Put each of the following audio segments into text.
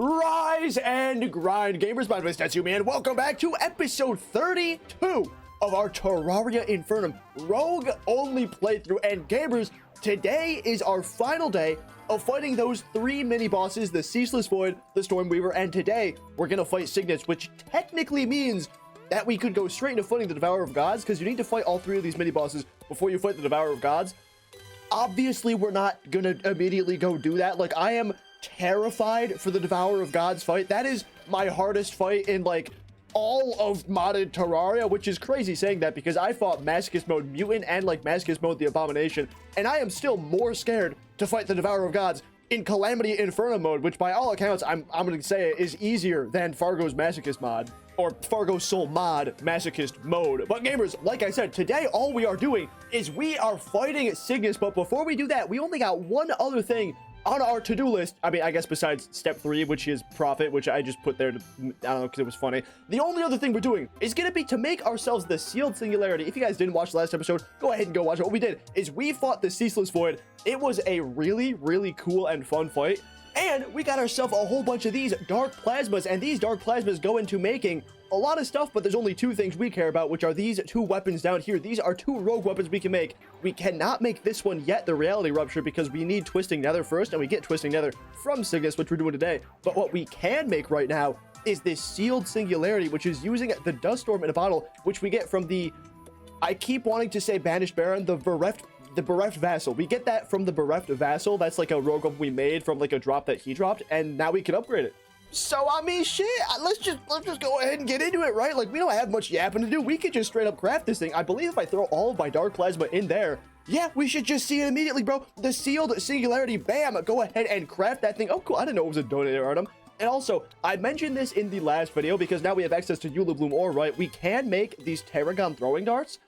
Rise and grind, gamers. My name is Tetsyumi, and welcome back to episode 32 of our Terraria Infernum rogue-only playthrough. And gamers, today is our final day of fighting those three mini-bosses, the Ceaseless Void, the Stormweaver, and today we're gonna fight Signus, which technically means that we could go straight into fighting the Devourer of Gods, because you need to fight all three of these mini-bosses before you fight the Devourer of Gods. Obviously, we're not gonna immediately go do that. Like, I am terrified for the Devourer of Gods fight. That is my hardest fight in, like, all of modded Terraria, which is crazy saying that because I fought Masochist Mode Mutant and, like, Masochist Mode the Abomination, and I am still more scared to fight the Devourer of Gods in Calamity Infernum Mode, which by all accounts, I'm gonna say is easier than Fargos Masochist Mod, or Fargos Soul Mod Masochist Mode. But gamers, like I said, today all we are doing is we are fighting Signus, but before we do that, we only got one other thing on our to-do list. I mean, I guess besides step 3, which is profit, which I just put there to, I don't know, because it was funny. The only other thing we're doing is going to be to make ourselves the Sealed Singularity. If you guys didn't watch the last episode, go ahead and go watch it. What we did is we fought the Ceaseless Void. It was a really, really cool and fun fight. And we got ourselves a whole bunch of these Dark Plasmas, and these Dark Plasmas go into making a lot of stuff, but there's only two things we care about, which are these two weapons down here. These are two rogue weapons we can make. We cannot make this one yet, the Reality Rupture, because we need Twisting Nether first, and we get Twisting Nether from Signus, which we're doing today. But what we can make right now is this Sealed Singularity, which is using the Dust Storm in a bottle, which we get from the, I keep wanting to say Banished Baron, the Bereft Vassal. We get that from the Bereft Vassal. That's like a rogue weapon we made from like a drop that he dropped, and now we can upgrade it. So, I mean, shit, let's just go ahead and get into it, right? Like, we don't have much yapping to do. We could just straight up craft this thing. I believe if I throw all of my Dark Plasma in there, yeah, we should just see it immediately, bro. The Sealed Singularity, bam, go ahead and craft that thing. Oh, cool, I didn't know it was a donator item. And also, I mentioned this in the last video because now we have access to Eula Bloom ore, right? We can make these Tarragon throwing darts.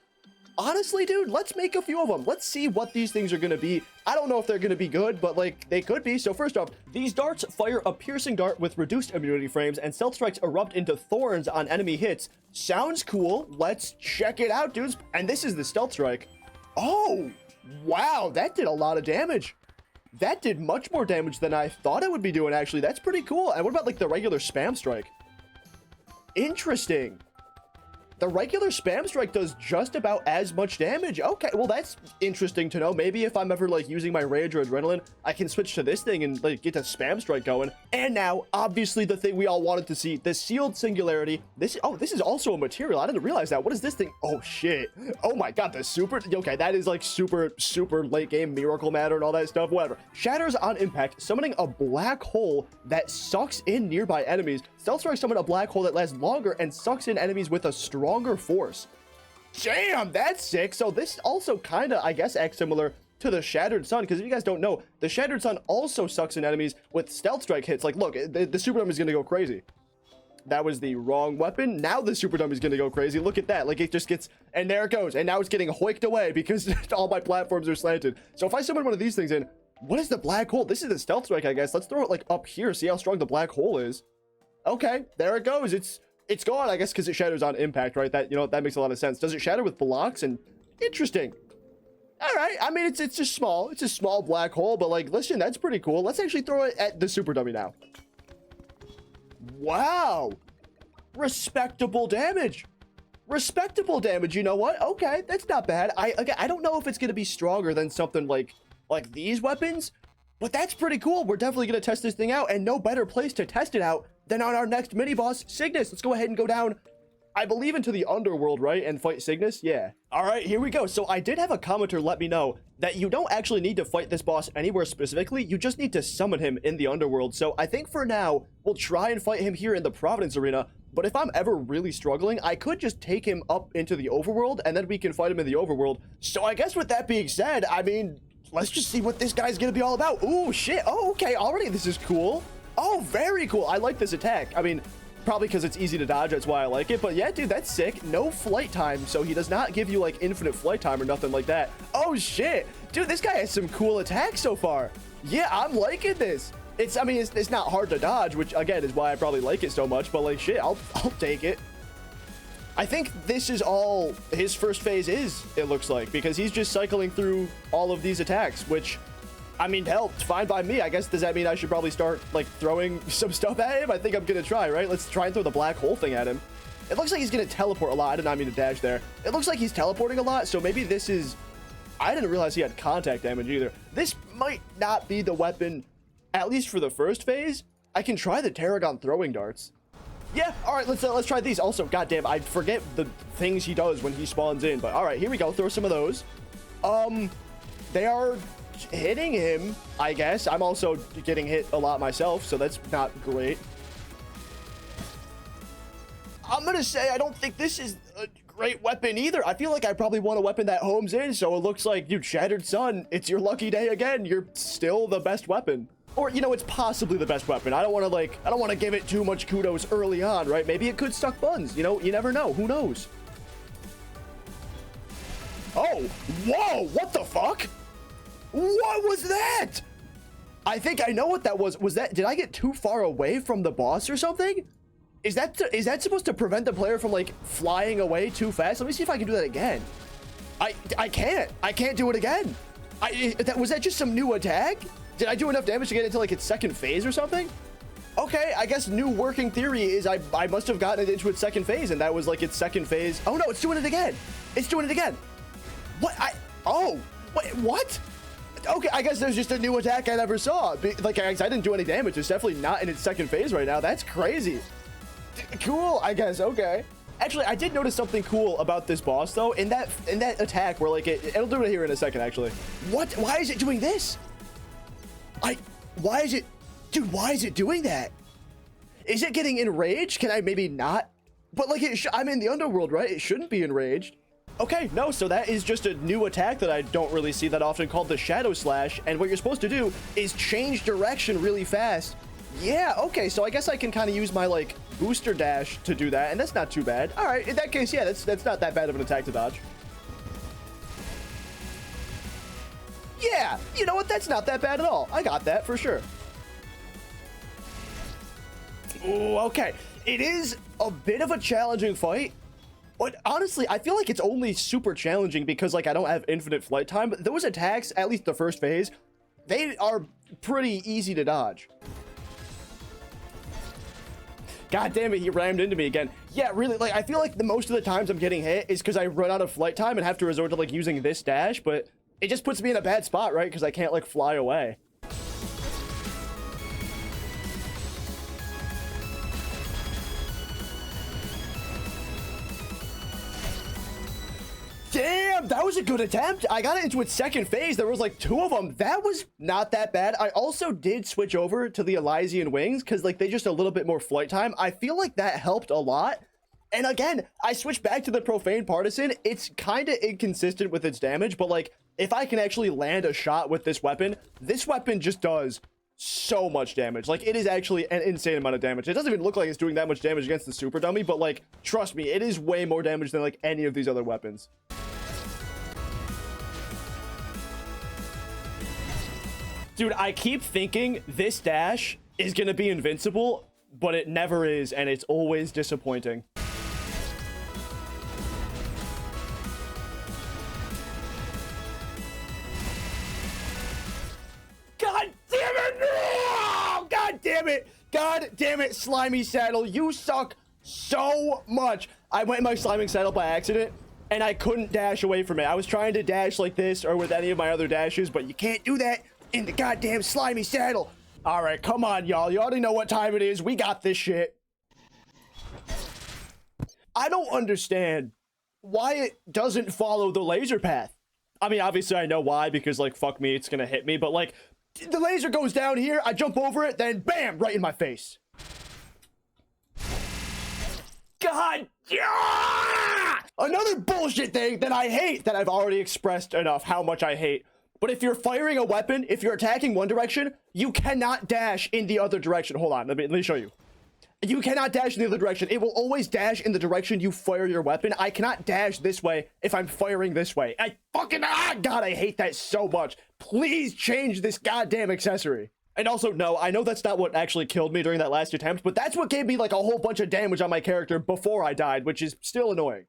Honestly, dude, let's make a few of them. Let's see what these things are going to be. I don't know if they're going to be good, but, like, they could be. So, first off, these darts fire a piercing dart with reduced immunity frames, and stealth strikes erupt into thorns on enemy hits. Sounds cool. Let's check it out, dudes. And this is the stealth strike. Oh, wow, that did a lot of damage. That did much more damage than I thought it would be doing, actually. That's pretty cool. And what about, like, the regular spam strike? Interesting. The regular spam strike does just about as much damage. Okay, well, that's interesting to know. Maybe if I'm ever, like, using my rage or adrenaline, I can switch to this thing and, like, get the spam strike going. And now, obviously, the thing we all wanted to see, the Sealed Singularity. This is also a material. I didn't realize that. What is this thing? Oh, shit. Oh, my God, the super... Okay, that is, like, super late game miracle matter and all that stuff. Whatever. Shatters on impact, summoning a black hole that sucks in nearby enemies. Stealth strike summon a black hole that lasts longer and sucks in enemies with a stronger force. Damn, that's sick. So this also kind of, I guess, acts similar to the Shattered Sun, because if you guys don't know, the Shattered Sun also sucks in enemies with stealth strike hits. Like, look, the Super Dummy is going to go crazy. That was the wrong weapon. Now the Super Dummy is going to go crazy. Look at that. Like, it just gets, and there it goes. And now it's getting hoiked away because all my platforms are slanted. So if I summon one of these things in, what is the black hole? This is the stealth strike, I guess. Let's throw it, like, up here. See how strong the black hole is. Okay, there it goes. It's gone, I guess, because it shatters on impact, right? That, you know, that makes a lot of sense. Does it shatter with blocks? And interesting. All right, I mean, it's just small. It's a small black hole, but, like, listen, that's pretty cool. Let's actually throw it at the Super Dummy now. Wow, respectable damage. Respectable damage. You know what? Okay, that's not bad. I don't know if it's gonna be stronger than something like these weapons, but that's pretty cool. We're definitely gonna test this thing out, and no better place to test it out than on our next mini boss, Signus. Let's go ahead and go down, I believe, into the underworld, right? And fight Signus? Yeah. All right, here we go. So I did have a commenter let me know that you don't actually need to fight this boss anywhere specifically. You just need to summon him in the underworld. So I think for now, we'll try and fight him here in the Providence Arena. But if I'm ever really struggling, I could just take him up into the overworld, and then we can fight him in the overworld. So I guess with that being said, I mean, let's just see what this guy's gonna be all about. Ooh, shit. Oh, okay. Already this is cool. Oh, very cool. I like this attack. I mean, probably because it's easy to dodge, that's why I like it. But yeah, dude, that's sick. No flight time, so he does not give you, like, infinite flight time or nothing like that. Oh, shit. Dude, this guy has some cool attacks so far. Yeah, I'm liking this. I mean, it's not hard to dodge, which, again, is why I probably like it so much. But, like, shit, I'll take it. I think this is all his first phase is, it looks like, because he's just cycling through all of these attacks, which... I mean, hell, it's fine by me. I guess, does that mean I should probably start, like, throwing some stuff at him? I think I'm gonna try, right? Let's try and throw the black hole thing at him. It looks like he's gonna teleport a lot. I did not mean to dash there. It looks like he's teleporting a lot, so maybe this is... I didn't realize he had contact damage either. This might not be the weapon, at least for the first phase. I can try the Tarragon throwing darts. Yeah, all right, let's try these. Also, goddamn, I forget the things he does when he spawns in, but all right, here we go. Throw some of those. They are hitting him, I guess. I'm also getting hit a lot myself, so that's not great. I'm gonna say I don't think this is a great weapon either. I feel like I probably want a weapon that homes in, so it looks like, dude, Shattered Sun, it's your lucky day again. You're still the best weapon. Or, you know, it's possibly the best weapon. I don't want to give it too much kudos early on, right? Maybe it could suck buns. You know, you never know. Who knows? Oh, whoa, what the fuck? What was that? I think I know what that was. Was that, did I get too far away from the boss or something? Is that supposed to prevent the player from, like, flying away too fast? Let me see if I can do that again. I can't do it again. Was that just some new attack? Did I do enough damage to get into, like, its second phase or something? Okay, I guess new working theory is I must have gotten it into its second phase, and that was, like, its second phase. Oh, no, it's doing it again. It's doing it again. What? Oh, wait, what? Okay, I guess there's just a new attack I never saw. Like, I didn't do any damage. It's definitely not in its second phase right now. That's crazy. Cool, I guess. Okay. Actually, I did notice something cool about this boss, though. In that attack where, like, it'll do it here in a second, actually. What? Why is it doing this? Why is it... Dude, why is it doing that? Is it getting enraged? Can I maybe not? But, like, I'm in the underworld, right? It shouldn't be enraged. Okay, no, so that is just a new attack that I don't really see that often called the Shadow Slash. And what you're supposed to do is change direction really fast. Yeah, okay, so I guess I can kind of use my, like, booster dash to do that, and that's not too bad. All right, in that case, yeah, that's not that bad of an attack to dodge. Yeah, you know what? That's not that bad at all. I got that for sure. Ooh, okay. It is a bit of a challenging fight, but honestly, I feel like it's only super challenging because, like, I don't have infinite flight time. But those attacks, at least the first phase, they are pretty easy to dodge. God damn it, he rammed into me again. Yeah, really, like, I feel like the most of the times I'm getting hit is because I run out of flight time and have to resort to, like, using this dash, but it just puts me in a bad spot, right? Because I can't, like, fly away. Damn, that was a good attempt. I got it into its second phase. There was like 2 of them. That was not that bad. I also did switch over to the Elysian Wings because, like, they just a little bit more flight time. I feel like that helped a lot. And again, I switched back to the Profane Partisan. It's kind of inconsistent with its damage, but, like, if I can actually land a shot with this weapon just does so much damage. Like, it is actually an insane amount of damage. It doesn't even look like it's doing that much damage against the Super Dummy, but, like, trust me, it is way more damage than, like, any of these other weapons. Dude, I keep thinking this dash is gonna be invincible, but it never is, and it's always disappointing. God damn it! No! God damn it! God damn it, Slimy Saddle, you suck so much. I went in my Sliming Saddle by accident, and I couldn't dash away from it. I was trying to dash like this or with any of my other dashes, but you can't do that in the goddamn Slimy Saddle. All right, come on, y'all. You already know what time it is. We got this shit. I don't understand why it doesn't follow the laser path. I mean, obviously I know why, because, like, fuck me, it's gonna hit me, but, like, the laser goes down here, I jump over it, then bam, right in my face. God, yeah! Another bullshit thing that I hate, that I've already expressed enough how much I hate. But if you're firing a weapon, if you're attacking one direction, you cannot dash in the other direction. Hold on, let me show you. You cannot dash in the other direction. It will always dash in the direction you fire your weapon. I cannot dash this way if I'm firing this way. God, I hate that so much. Please change this goddamn accessory. And also, no, I know that's not what actually killed me during that last attempt, but that's what gave me, like, a whole bunch of damage on my character before I died, which is still annoying.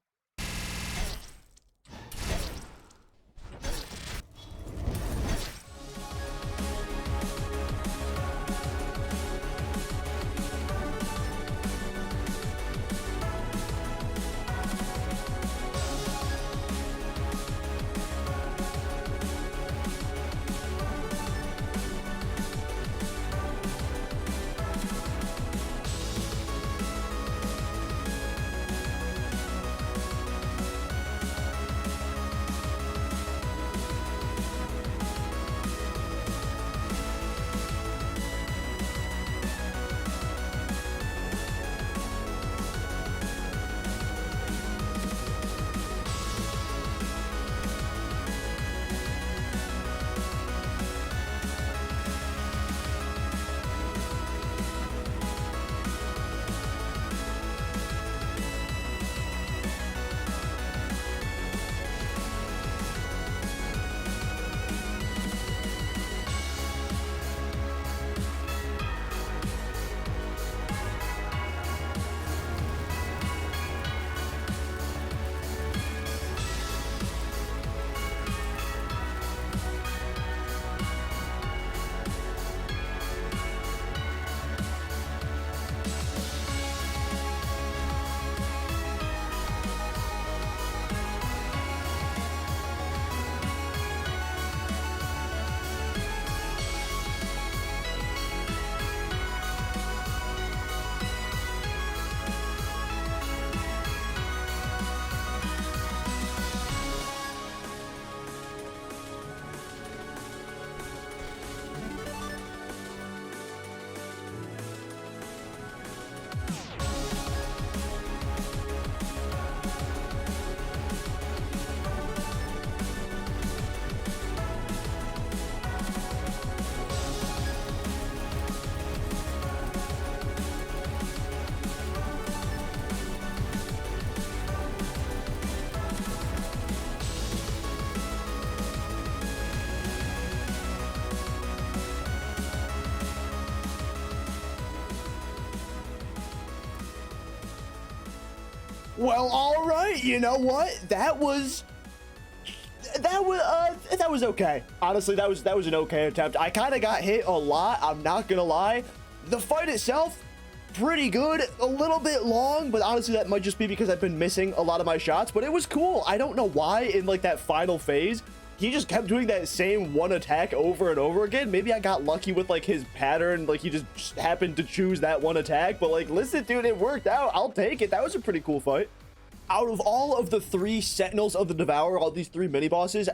Well, all right. You know what? That was okay. Honestly, that was an okay attempt. I kind of got hit a lot. I'm not gonna lie. The fight itself, pretty good. A little bit long, but honestly, that might just be because I've been missing a lot of my shots. But it was cool. I don't know why in like that final phase, he just kept doing that same one attack over and over again. Maybe I got lucky with like his pattern. Like he just happened to choose that one attack. But like, listen, dude, it worked out. I'll take it. That was a pretty cool fight. Out of all of the 3 Sentinels of the Devourer, all these 3 mini bosses,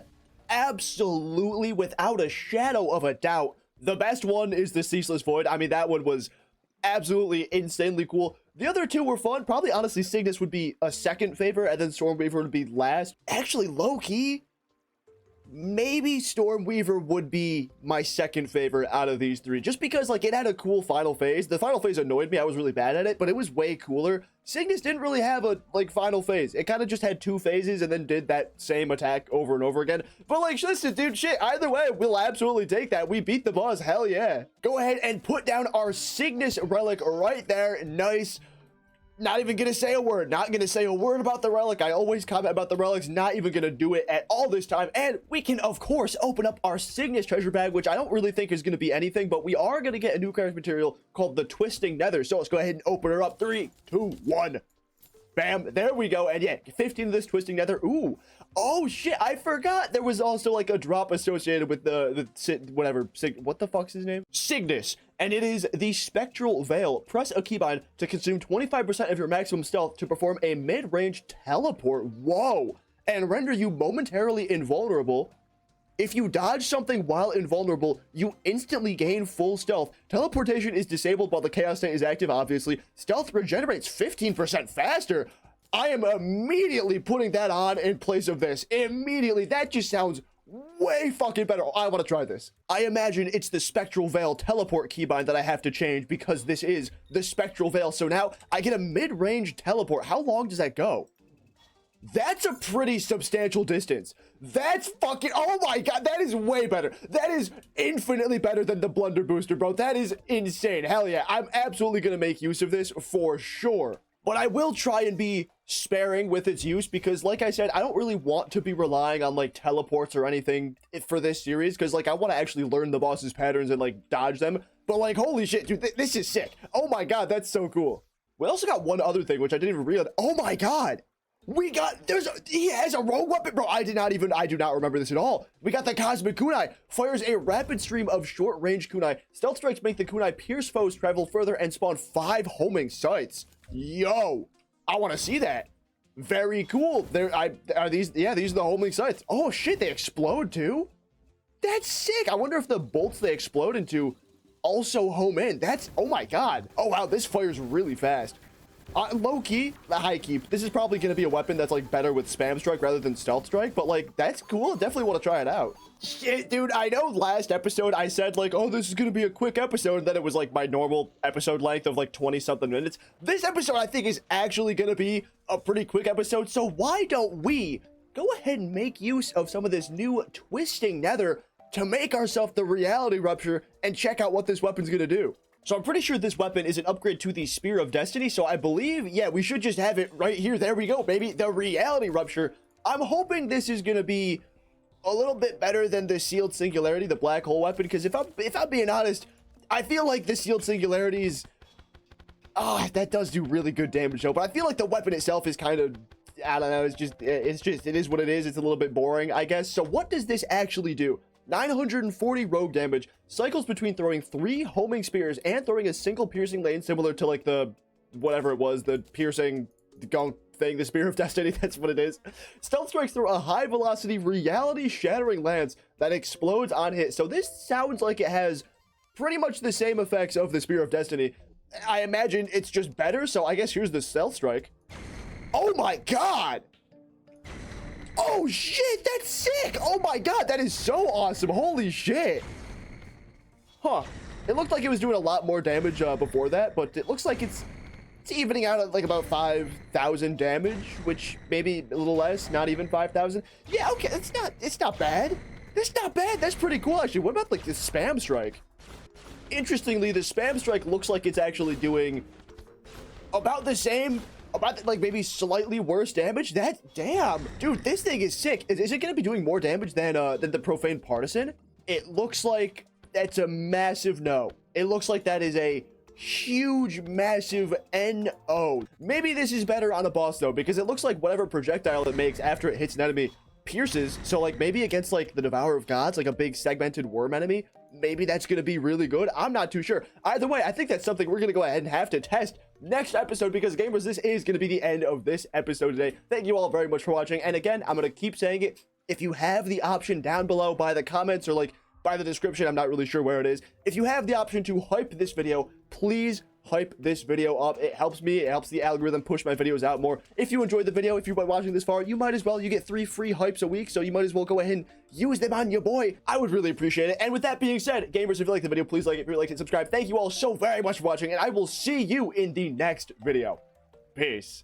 absolutely, without a shadow of a doubt, the best one is the Ceaseless Void. I mean, that one was absolutely insanely cool. The other 2 were fun. Probably, honestly, Signus would be a second favorite, and then Stormweaver would be last. Actually, low-key, maybe Stormweaver would be my second favorite out of these 3, just because like it had a cool final phase. The final phase annoyed me. I was really bad at it, but it was way cooler. Signus didn't really have a like final phase. It kind of just had 2 phases and then did that same attack over and over again. But like, listen, dude, shit, either way, we'll absolutely take that. We beat the boss. Hell yeah. Go ahead and put down our Signus relic right there. Nice. Not even gonna say a word. Not gonna say a word about the relic. I always comment about the relics. Not even gonna do it at all this time. And we can, of course, open up our Signus treasure bag, which I don't really think is gonna be anything, but we are gonna get a new character material called the Twisting Nether. So let's go ahead and open her up. 3, 2, 1. Bam. There we go. And yeah, 15 of this Twisting Nether. Ooh. Oh shit, I forgot there was also like a drop associated with what the fuck's his name? Signus. And it is the Spectral Veil. Press a keybind to consume 25% of your maximum stealth to perform a mid-range teleport. Whoa. And render you momentarily invulnerable. If you dodge something while invulnerable, you instantly gain full stealth. Teleportation is disabled while the Chaos State is active, obviously. Stealth regenerates 15% faster. I am immediately putting that on in place of this. Immediately. That just sounds way fucking better. I want to try this. I imagine it's the Spectral Veil teleport keybind that I have to change because this is the Spectral Veil. So now I get a mid-range teleport. How long does that go? That's a pretty substantial distance. That's fucking, oh my god, that is way better. That is infinitely better than the Blunder Booster, bro. That is insane. Hell yeah, I'm absolutely gonna make use of this for sure. But I will try and be sparing with its use because, like I said, I don't really want to be relying on like teleports or anything for this series because like I want to actually learn the boss's patterns and like dodge them. But like, holy shit, dude, this is sick. Oh my god, that's so cool. We also got one other thing which I didn't even realize. Oh my god. We got, he has a rogue weapon, bro. I do not remember this at all. We got the Cosmic Kunai. Fires a rapid stream of short-range kunai. Stealth strikes make the kunai pierce foes, travel further, and spawn 5 homing sites. Yo, I want to see that. Very cool. These are the homing sites. Oh shit, they explode too? That's sick. I wonder if the bolts they explode into also home in. That's, oh my god. Oh wow, this fires really fast. Low-key, high-key, this is probably going to be a weapon that's like better with spam strike rather than stealth strike, but like that's cool. Definitely want to try it out. Shit, dude, I know last episode I said like, oh, this is going to be a quick episode, and then it was like my normal episode length of like 20 something minutes. This episode I think is actually going to be a pretty quick episode, so why don't we go ahead and make use of some of this new Twisting Nether to make ourselves the Reality Rupture and check out what this weapon's going to do. So I'm pretty sure this weapon is an upgrade to the Spear of Destiny. So I believe, yeah, we should just have it right here. There we go, baby. The Reality Rupture. I'm hoping this is going to be a little bit better than the Sealed Singularity, the Black Hole weapon. Because if I'm being honest, I feel like the Sealed Singularity is... Oh, that does do really good damage, though. But I feel like the weapon itself is kind of... I don't know. It is what it is. It's a little bit boring, I guess. So what does this actually do? 940 rogue damage, cycles between throwing 3 homing spears and throwing a single piercing lane, similar to like the whatever it was, the piercing gunk thing, the Spear of Destiny. That's what it is. Stealth strikes through a high velocity reality shattering lance that explodes on hit. So this sounds like it has pretty much the same effects of the Spear of Destiny. I imagine it's just better. So I guess here's the stealth strike. Oh my god. Oh shit, that's sick! Oh my god, that is so awesome. Holy shit. Huh. It looked like it was doing a lot more damage before that, but it looks like it's evening out at like about 5,000 damage, which maybe a little less, not even 5,000. Yeah, okay, it's not bad. It's not bad. That's pretty cool actually. What about like the spam strike? Interestingly, the spam strike looks like it's actually doing about the same about like maybe slightly worse damage. That damn, dude, this thing is sick. Is it gonna be doing more damage than the Profane Partisan? It looks like that's a massive no. It looks like that is a huge, massive NO. Maybe this is better on a boss though, because it looks like whatever projectile it makes after it hits an enemy pierces. So like maybe against like the Devourer of Gods, like a big segmented worm enemy, maybe that's gonna be really good. I'm not too sure. Either way, I think that's something we're gonna go ahead and have to test next episode, because gamers, this is gonna be the end of this episode today. Thank you all very much for watching, and again, I'm gonna keep saying it, if you have the option down below by the comments or like by the description, I'm not really sure where it is, if you have the option to hype this video, please hype this video up. It helps me, it helps the algorithm push my videos out more. If you enjoyed the video, if you've been watching this far, you might as well, you get 3 free hypes a week, so you might as well go ahead and use them on your boy. I would really appreciate it. And with that being said, gamers, if you like the video, please like it. If you like it, subscribe. Thank you all so very much for watching, and I will see you in the next video. Peace.